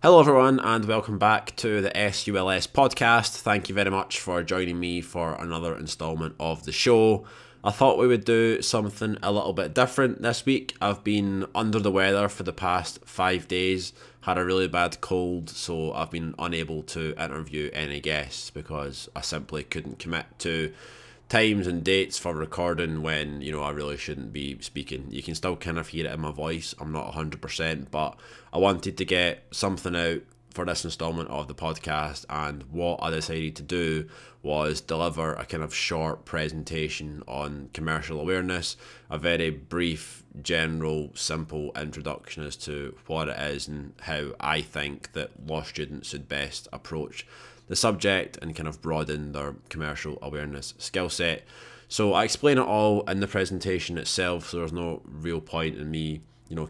Hello everyone and welcome back to the SULS podcast. Thank you very much for joining me for another instalment of the show. I thought we would do something a little bit different this week. I've been under the weather for the past 5 days, had a really bad cold, so I've been unable to interview any guests because I simply couldn't commit to times and dates for recording when, I really shouldn't be speaking. You can still kind of hear it in my voice. I'm not 100%, but I wanted to get something out for this installment of the podcast, and what I decided to do was deliver a kind of short presentation on commercial awareness, a very brief, general, simple introduction as to what it is and how I think that law students should best approach the subject and kind of broaden their commercial awareness skill set. So I explain it all in the presentation itself, so there's no real point in me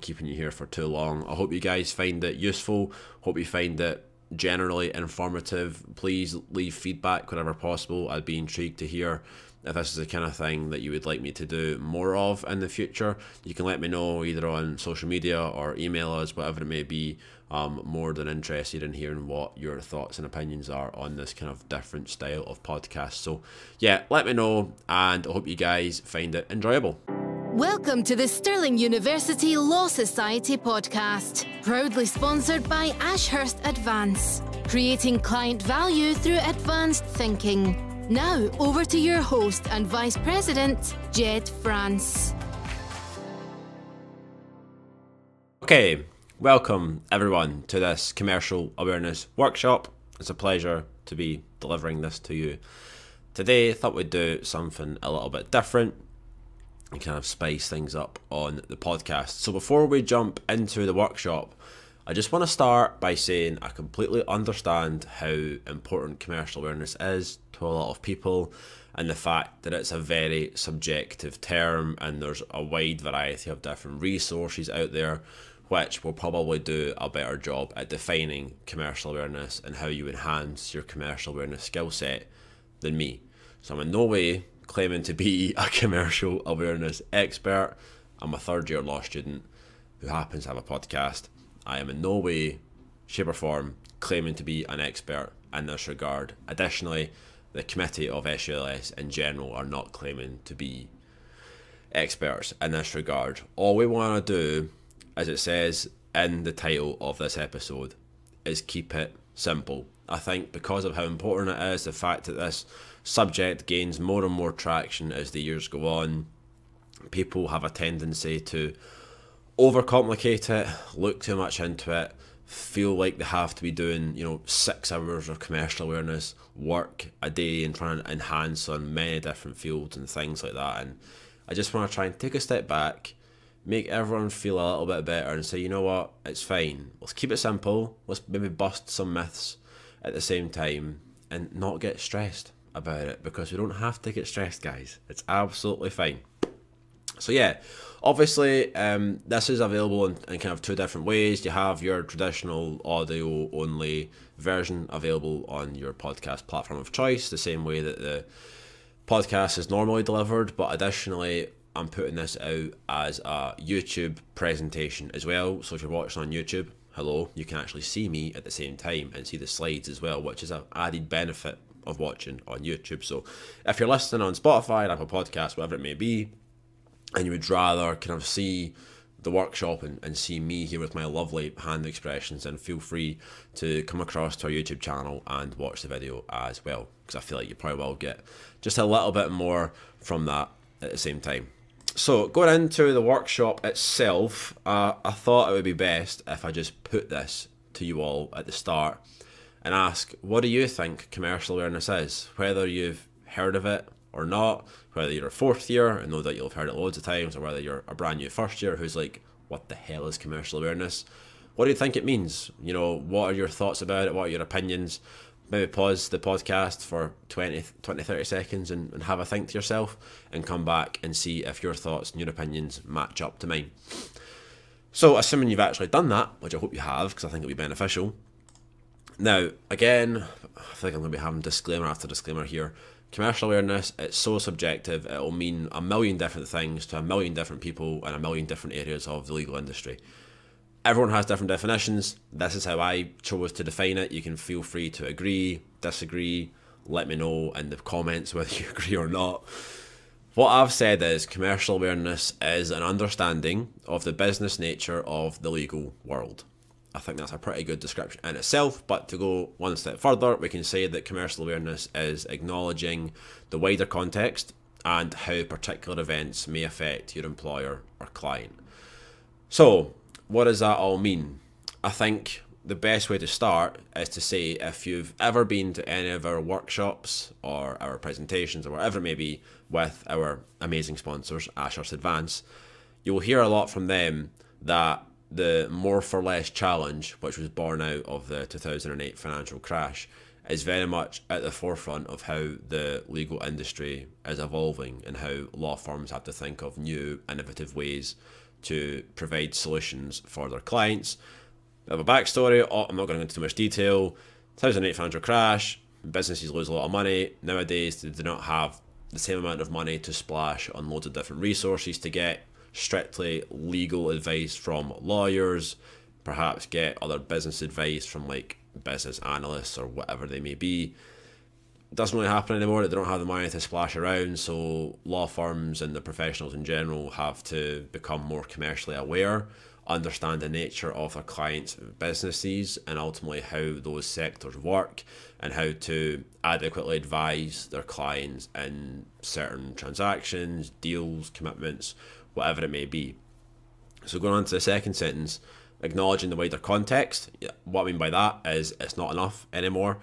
keeping you here for too long. I hope you guys find it useful, hope you find it generally informative. Please leave feedback whenever possible. I'd be intrigued to hear if this is the kind of thing that you would like me to do more of in the future. You can let me know either on social media or email us, whatever it may be. I'm more than interested in hearing what your thoughts and opinions are on this kind of different style of podcast. So yeah, let me know, and I hope you guys find it enjoyable. Welcome to the Stirling University Law Society podcast, proudly sponsored by Ashurst Advance, creating client value through advanced thinking. Now, over to your host and Vice President, Jedd France. Okay, welcome everyone to this commercial awareness workshop. It's a pleasure to be delivering this to you today. I thought we'd do something a little bit different and kind of spice things up on the podcast. So before we jump into the workshop, I just want to start by saying I completely understand how important commercial awareness is to a lot of people, and the fact that it's a very subjective term and there's a wide variety of different resources out there which will probably do a better job at defining commercial awareness and how you enhance your commercial awareness skill set than me. So I'm in no way claiming to be a commercial awareness expert. I'm a third-year law student who happens to have a podcast. I am in no way, shape or form claiming to be an expert in this regard. Additionally, the committee of SULS in general are not claiming to be experts in this regard. All we want to do, as it says in the title of this episode, is keep it simple. I think because of how important it is, the fact that this subject gains more and more traction as the years go on, people have a tendency to overcomplicate it, look too much into it, feel like they have to be doing 6 hours of commercial awareness work a day and trying to enhance on many different fields and things like that. And I just want to try and take a step back, make everyone feel a little bit better and say, you know what, it's fine. Let's keep it simple. Let's maybe bust some myths at the same time and not get stressed about it, because we don't have to get stressed, guys. It's absolutely fine. So yeah, obviously this is available in kind of 2 different ways. You have your traditional audio only version available on your podcast platform of choice, the same way that the podcast is normally delivered, but additionally I'm putting this out as a YouTube presentation as well. So if you're watching on YouTube, hello, you can actually see me at the same time and see the slides as well, which is an added benefit of watching on YouTube. So if you're listening on Spotify, Apple Podcasts, whatever it may be, and you would rather kind of see the workshop and see me here with my lovely hand expressions, then feel free to come across to our YouTube channel and watch the video as well, because I feel like you probably will get just a little bit more from that at the same time. So going into the workshop itself, I thought it would be best if I just put this to you all at the start and ask, what do you think commercial awareness is? Whether you've heard of it or not, whether you're a 4th year and know that you'll have heard it loads of times, or whether you're a brand new 1st year who's like, what the hell is commercial awareness? What do you think it means? What are your thoughts about it? What are your opinions? Maybe pause the podcast for 20, 30 seconds and have a think to yourself, and come back and see if your thoughts and your opinions match up to mine. So assuming you've actually done that, which I hope you have, because I think it'll be beneficial. Now, again, I feel like I'm going to be having disclaimer after disclaimer here. Commercial awareness, it's so subjective, it'll mean a million different things to a million different people in a million different areas of the legal industry. Everyone has different definitions. This is how I chose to define it. You can feel free to agree, disagree, let me know in the comments whether you agree or not. What I've said is commercial awareness is an understanding of the business nature of the legal world. I think that's a pretty good description in itself, but to go one step further, we can say that commercial awareness is acknowledging the wider context and how particular events may affect your employer or client. So, what does that all mean? I think the best way to start is to say if you've ever been to any of our workshops or our presentations or whatever it may be with our amazing sponsors, Ashurst Advance, you'll hear a lot from them that the more for less challenge, which was born out of the 2008 financial crash, is very much at the forefront of how the legal industry is evolving and how law firms have to think of new, innovative ways to provide solutions for their clients. Bit of a backstory, I'm not going into too much detail. 2008 financial crash, businesses lose a lot of money. Nowadays, they do not have the same amount of money to splash on loads of different resources to get strictly legal advice from lawyers, perhaps get other business advice from like business analysts or whatever they may be. It doesn't really happen anymore. They don't have the money to splash around, so law firms and the professionals in general have to become more commercially aware, understand the nature of their clients' businesses and ultimately how those sectors work and how to adequately advise their clients in certain transactions, deals, commitments, whatever it may be. So going on to the second sentence, acknowledging the wider context. What I mean by that is it's not enough anymore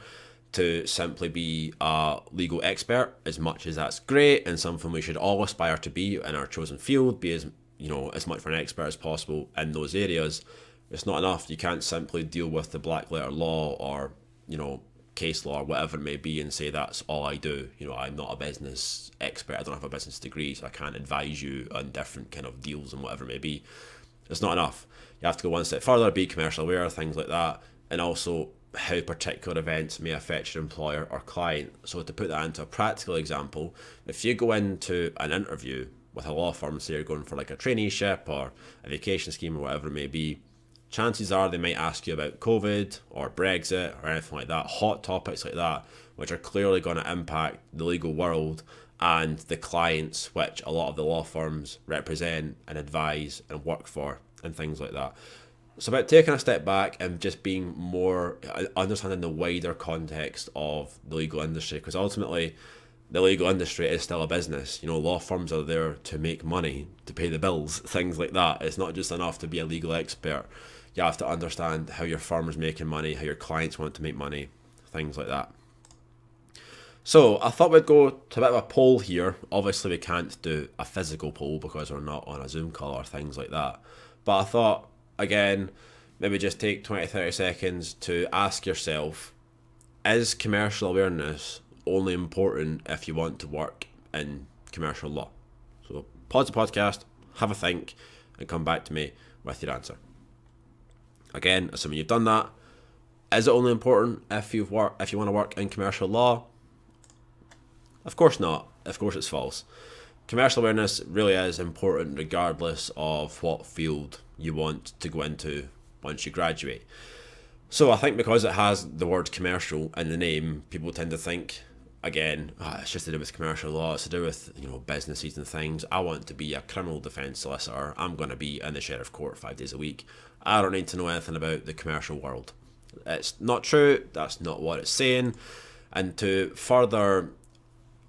to simply be a legal expert, as much as that's great and something we should all aspire to be in our chosen field, be as as much of an expert as possible in those areas. It's not enough. You can't simply deal with the black letter law or case law or whatever it may be and say that's all I do. I'm not a business expert. I don't have a business degree, so I can't advise you on different kind of deals and whatever it may be. It's not enough. You have to go one step further, be commercial aware, things like that, and also how particular events may affect your employer or client. So to put that into a practical example, if you go into an interview with a law firm, say you're going for like a traineeship or a vacation scheme or whatever it may be, chances are they might ask you about COVID or Brexit or anything like that, hot topics like that, which are clearly going to impact the legal world and the clients which a lot of the law firms represent and advise and work for and things like that. So about taking a step back and just being more, understanding the wider context of the legal industry, because ultimately the legal industry is still a business. Law firms are there to make money, to pay the bills, things like that. It's not just enough to be a legal expert. You have to understand how your firm is making money, how your clients want to make money, things like that. So I thought we'd go to a bit of a poll here. Obviously we can't do a physical poll because we're not on a Zoom call or things like that. But I thought, again, maybe just take 20-30 seconds to ask yourself, is commercial awareness only important if you want to work in commercial law? So pause the podcast, have a think, and come back to me with your answer. Again, assuming you've done that, is it only important if you want to work in commercial law? Of course not. Of course it's false. Commercial awareness really is important regardless of what field you want to go into once you graduate. So I think because it has the word commercial in the name, people tend to think, again, it's just to do with commercial law, it's to do with businesses and things. I want to be a criminal defence solicitor. I'm going to be in the sheriff court 5 days a week. I don't need to know anything about the commercial world. It's not true. That's not what it's saying. And to further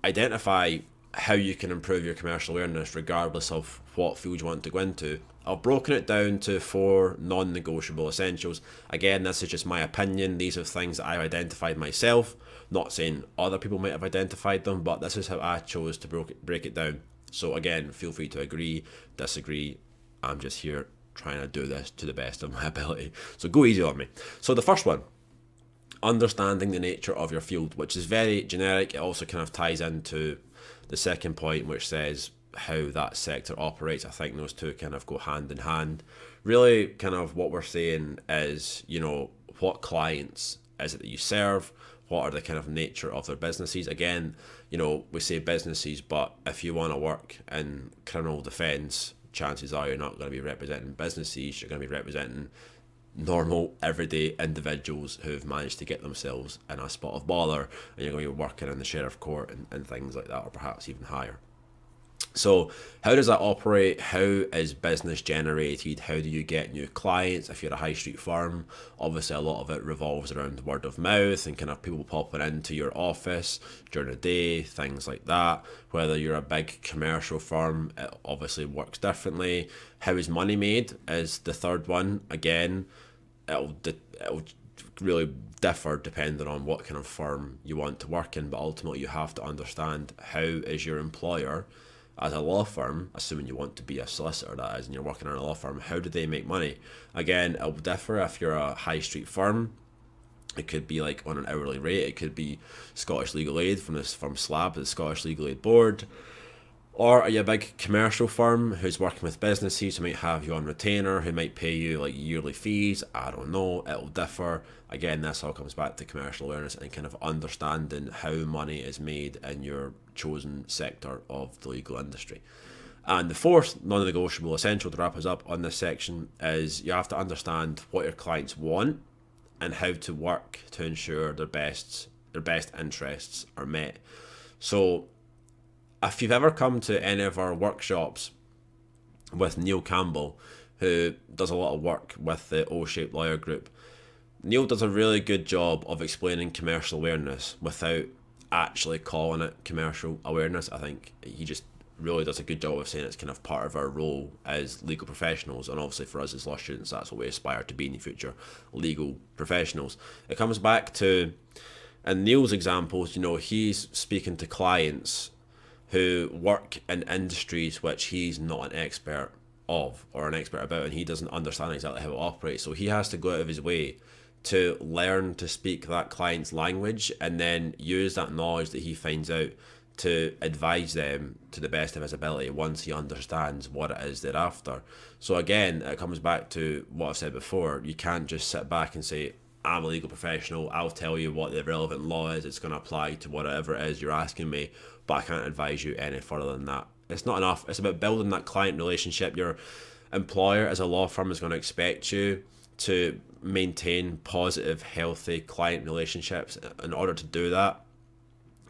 identify how you can improve your commercial awareness regardless of what field you want to go into, I've broken it down to 4 non-negotiable essentials. Again, this is just my opinion. These are things that I've identified myself. Not saying other people might have identified them, but this is how I chose to break it down. So again, feel free to agree, disagree. I'm just here trying to do this to the best of my ability. So go easy on me. So the first one, understanding the nature of your field, which is very generic. It also kind of ties into the second point, which says how that sector operates. I think those two kind of go hand in hand. Really kind of what we're saying is, what clients is it that you serve? What are the kind of nature of their businesses? Again, we say businesses, but if you want to work in criminal defence, chances are you're not going to be representing businesses, you're going to be representing normal, everyday individuals who've managed to get themselves in a spot of bother, and you're going to be working in the sheriff court and things like that, or perhaps even higher. So how does that operate? How is business generated? How do you get new clients? If you're a high street firm, obviously a lot of it revolves around word of mouth and kind of people popping into your office during the day, things like that. Whether you're a big commercial firm, it obviously works differently. How is money made is the third one. Again, it'll really differ depending on what kind of firm you want to work in, but ultimately you have to understand how is your employer as a law firm, assuming you want to be a solicitor, that is, and you're working in a law firm, how do they make money? Again, it will differ if you're a high street firm. It could be like on an hourly rate. It could be Scottish Legal Aid from SLAB, the Scottish Legal Aid Board. Or are you a big commercial firm who's working with businesses who might have you on retainer, who might pay you like yearly fees? I don't know. It'll differ. Again, this all comes back to commercial awareness and kind of understanding how money is made in your chosen sector of the legal industry. And the fourth non-negotiable essential to wrap us up on this section is you have to understand what your clients want and how to work to ensure their best interests are met. So if you've ever come to any of our workshops with Neil Campbell, who does a lot of work with the O-Shaped Lawyer Group, Neil does a really good job of explaining commercial awareness without actually calling it commercial awareness. I think he just really does a good job of saying it's kind of part of our role as legal professionals, and obviously for us as law students, that's what we aspire to be in the future, legal professionals. It comes back to, in Neil's examples, you know, he's speaking to clients who work in industries which he's not an expert of or an expert about, and he doesn't understand exactly how it operates. So he has to go out of his way to learn to speak that client's language and then use that knowledge that he finds out to advise them to the best of his ability once he understands what it is they're after. So again, it comes back to what I've said before. You can't just sit back and say, I'm a legal professional, I'll tell you what the relevant law is, it's going to apply to whatever it is you're asking me, but I can't advise you any further than that. It's not enough. It's about building that client relationship. Your employer as a law firm is going to expect you to maintain positive, healthy client relationships. In order to do that,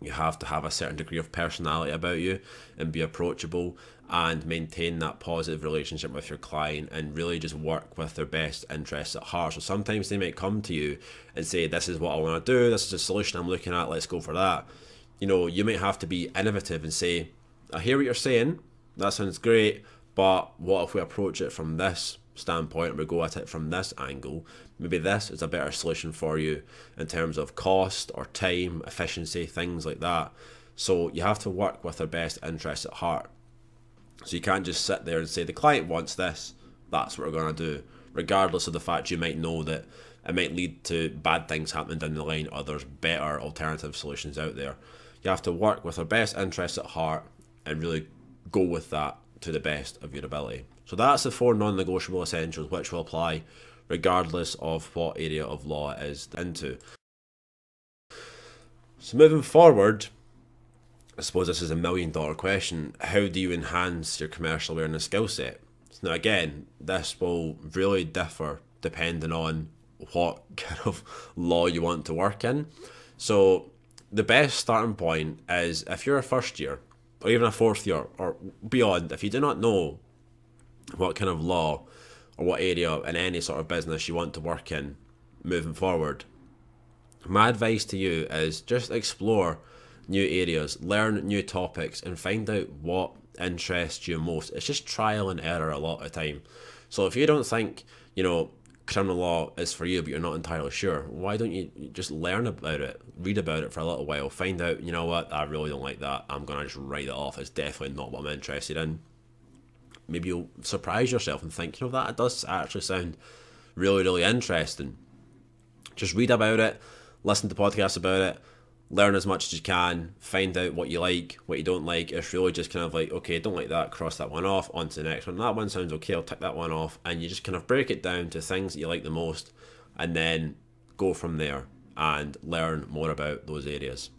you have to have a certain degree of personality about you and be approachable and maintain that positive relationship with your client and really just work with their best interests at heart. So sometimes they might come to you and say, this is what I want to do, this is a solution I'm looking at, let's go for that. You know, you might have to be innovative and say, I hear what you're saying, that sounds great, but what if we approach it from this standpoint, we go at it from this angle? Maybe this is a better solution for you in terms of cost or time, efficiency, things like that. So you have to work with their best interests at heart. So you can't just sit there and say the client wants this, that's what we're going to do, regardless of the fact you might know that it might lead to bad things happening down the line or there's better alternative solutions out there. You have to work with their best interests at heart and really go with that to the best of your ability. So that's the 4 non-negotiable essentials which will apply regardless of what area of law it is into. So moving forward, I suppose this is $1 million question. How do you enhance your commercial awareness skill set? Now again, this will really differ depending on what kind of law you want to work in. So the best starting point is if you're a first year or even a fourth year or beyond, if you do not know what kind of law or what area in any sort of business you want to work in moving forward, my advice to you is just explore new areas, learn new topics and find out what interests you most. It's just trial and error a lot of the time. So if you don't think, you know, criminal law is for you but you're not entirely sure, why don't you just learn about it, read about it for a little while, find out, you know what, I really don't like that, I'm going to just write it off, it's definitely not what I'm interested in. Maybe you'll surprise yourself and think, you know, that does actually sound really, really interesting. Just read about it, listen to podcasts about it, learn as much as you can, find out what you like, what you don't like. It's really just kind of like, okay, don't like that, cross that one off, on to the next one. That one sounds okay, I'll tick that one off. And you just kind of break it down to things that you like the most and then go from there and learn more about those areas.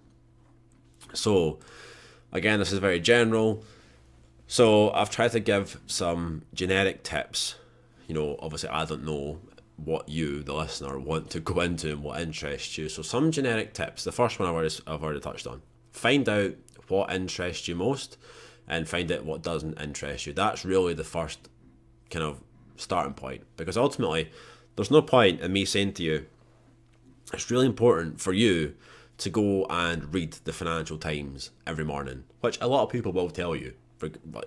So again, this is very general. So I've tried to give some generic tips. You know, obviously I don't know what you, the listener, want to go into and what interests you. So some generic tips. The first one I've already touched on. Find out what interests you most and find out what doesn't interest you. That's really the first kind of starting point, because ultimately there's no point in me saying to you, it's really important for you to go and read the Financial Times every morning, which a lot of people will tell you.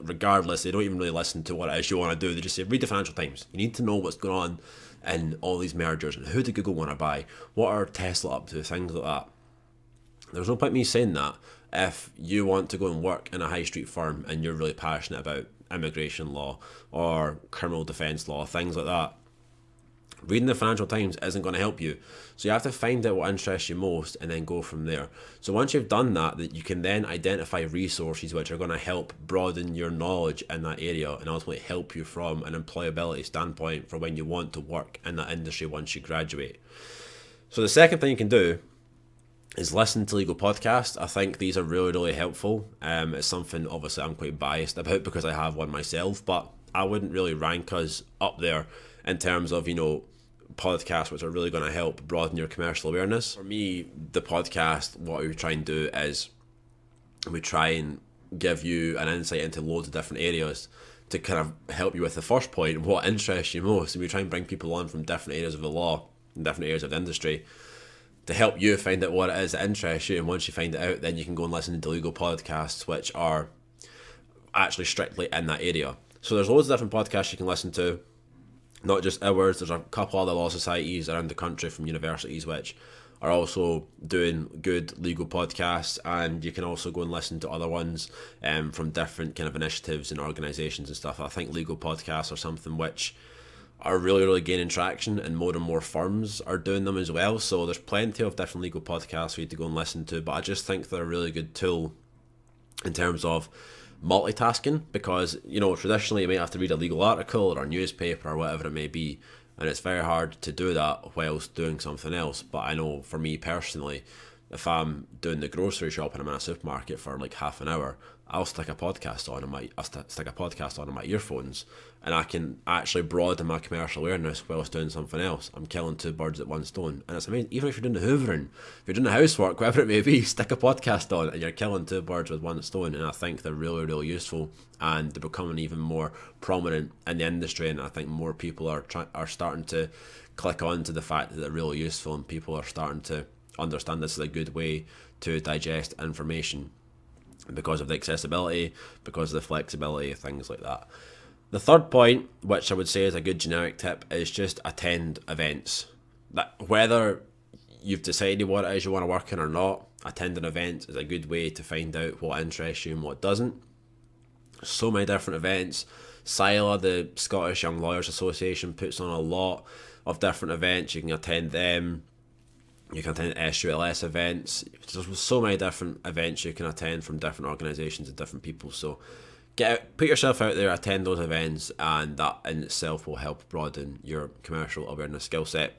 Regardless, they don't even really listen to what it is you want to do. They just say, read the Financial Times. You need to know what's going on in all these mergers and who did Google want to buy, what are Tesla up to, things like that. There's no point me saying that if you want to go and work in a high street firm and you're really passionate about immigration law or criminal defence law, things like that. Reading the Financial Times isn't going to help you. So you have to find out what interests you most and then go from there. So once you've done that, you can then identify resources which are going to help broaden your knowledge in that area and ultimately help you from an employability standpoint for when you want to work in that industry once you graduate. So the second thing you can do is listen to legal podcasts. I think these are really, really helpful. It's something obviously I'm quite biased about because I have one myself, but I wouldn't really rank us up there in terms of, you know, podcasts which are really going to help broaden your commercial awareness. For me, the podcast, what we try and do is we try and give you an insight into loads of different areas to kind of help you with the first point, what interests you most. And we try and bring people on from different areas of the law and different areas of the industry to help you find out what it is that interests you. And once you find it out, then you can go and listen to legal podcasts which are actually strictly in that area. So there's loads of different podcasts you can listen to. Not just ours, there's a couple other law societies around the country from universities which are also doing good legal podcasts, and you can also go and listen to other ones from different kind of initiatives and organisations and stuff. I think legal podcasts are something which are really, really gaining traction, and more firms are doing them as well. So there's plenty of different legal podcasts for you to go and listen to, but I just think they're a really good tool in terms of multitasking, because, you know, traditionally you might have to read a legal article or a newspaper or whatever it may be, and it's very hard to do that whilst doing something else. But I know for me personally, if I'm doing the grocery shop and I'm in a supermarket for like half an hour, I'll stick a podcast on in my earphones, and I can actually broaden my commercial awareness whilst doing something else. I'm killing two birds at one stone, and it's amazing. Even if you're doing the hoovering, if you're doing the housework, whatever it may be, stick a podcast on and you're killing two birds with one stone. And I think they're really, really useful, and they're becoming even more prominent in the industry. And I think more people are starting to click on to the fact that they're really useful, and people are starting to understand this is a good way to digest information because of the accessibility, because of the flexibility, things like that. The third point, which I would say is a good generic tip, is just attend events. That whether you've decided what it is you want to work in or not, attend an event is a good way to find out what interests you and what doesn't. So many different events. SILA, the Scottish Young Lawyers Association, puts on a lot of different events. You can attend them. You can attend SULS events. There's so many different events you can attend from different organisations and different people. So get out, put yourself out there, attend those events, and that in itself will help broaden your commercial awareness skill set.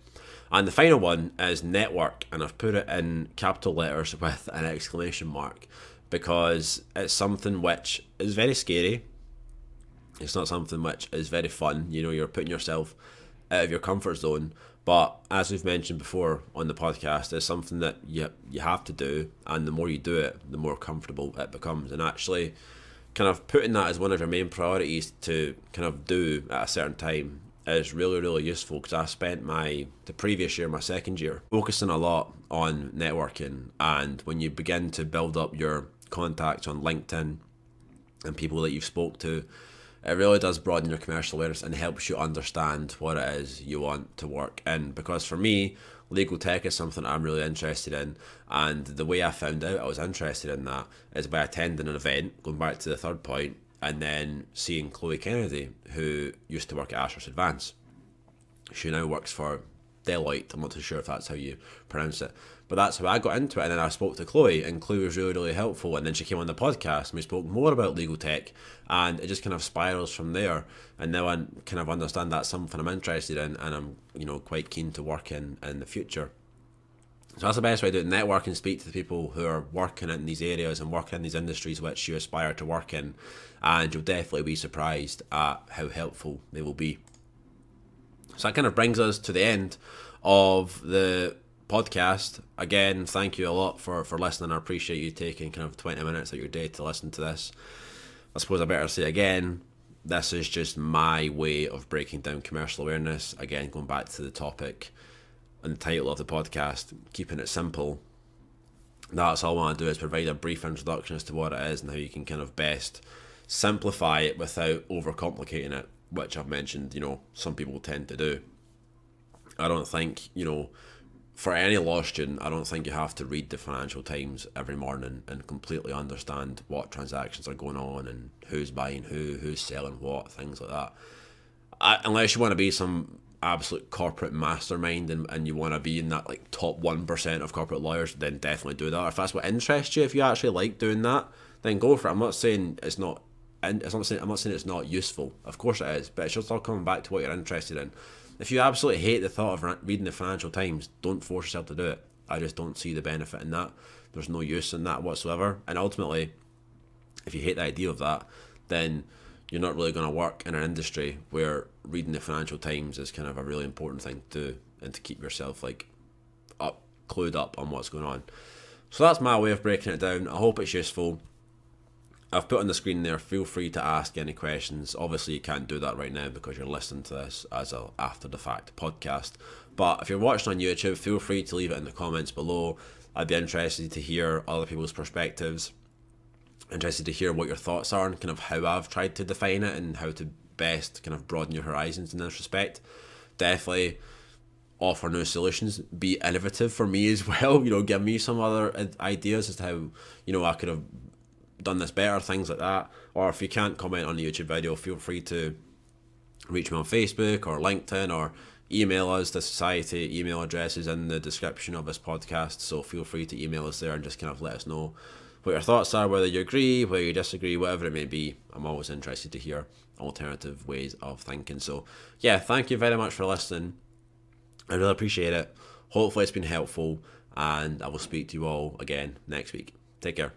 And the final one is network, and I've put it in capital letters with an exclamation mark, because it's something which is very scary. It's not something which is very fun. You know, you're putting yourself out of your comfort zone. But as we've mentioned before on the podcast, it's something that you have to do, and the more you do it, the more comfortable it becomes. And actually kind of putting that as one of your main priorities to kind of do at a certain time is really, really useful, because I spent the previous year, my second year, focusing a lot on networking. And when you begin to build up your contacts on LinkedIn and people that you've spoke to, it really does broaden your commercial awareness and helps you understand what it is you want to work in. Because for me, legal tech is something I'm really interested in, and the way I found out I was interested in that is by attending an event, going back to the third point, and then seeing Chloe Kennedy, who used to work at Ashurst Advance. She now works for Deloitte. I'm not too sure if that's how you pronounce it, but that's how I got into it. And then I spoke to Chloe, and Chloe was really, really helpful. And then she came on the podcast, and we spoke more about legal tech, and it just kind of spirals from there. And now I kind of understand that's something I'm interested in, and I'm, you know, quite keen to work in the future. So that's the best way to do it. Network and speak to the people who are working in these areas and working in these industries which you aspire to work in, and you'll definitely be surprised at how helpful they will be. So that kind of brings us to the end of the podcast. Again, thank you a lot for listening. I appreciate you taking kind of 20 minutes of your day to listen to this. I suppose I better say again, this is just my way of breaking down commercial awareness. Again, going back to the topic and the title of the podcast, keeping it simple. That's all I want to do, is provide a brief introduction as to what it is and how you can kind of best simplify it without overcomplicating it, which I've mentioned, some people tend to do. I don't think, for any law student, I don't think you have to read the Financial Times every morning and completely understand what transactions are going on and who's buying who's selling what, things like that. Unless you want to be some absolute corporate mastermind and you want to be in that like top 1% of corporate lawyers, then definitely do that. If that's what interests you, if you actually like doing that, then go for it. I'm not saying it's not useful. Of course it is, but it's just all coming back to what you're interested in. If you absolutely hate the thought of reading the Financial Times, don't force yourself to do it. I just don't see the benefit in that. There's no use in that whatsoever. And ultimately, if you hate the idea of that, then you're not really going to work in an industry where reading the Financial Times is kind of a really important thing to do, and to keep yourself clued up on what's going on. So that's my way of breaking it down. I hope it's useful. I've put on the screen there, feel free to ask any questions. Obviously you can't do that right now because you're listening to this as a after the fact podcast. But if you're watching on YouTube, feel free to leave it in the comments below. I'd be interested to hear other people's perspectives. Interested to hear what your thoughts are and kind of how I've tried to define it and how to best kind of broaden your horizons in this respect. Definitely offer new solutions, be innovative for me as well, give me some other ideas as to how, I could have done this better, things like that. Or if you can't comment on the YouTube video, feel free to reach me on Facebook or LinkedIn, or email us. The society email address is in the description of this podcast, so feel free to email us there and just kind of let us know what your thoughts are, whether you agree, whether you disagree, whatever it may be. I'm always interested to hear alternative ways of thinking. So yeah, thank you very much for listening. I really appreciate it. Hopefully it's been helpful, and I will speak to you all again next week. Take care.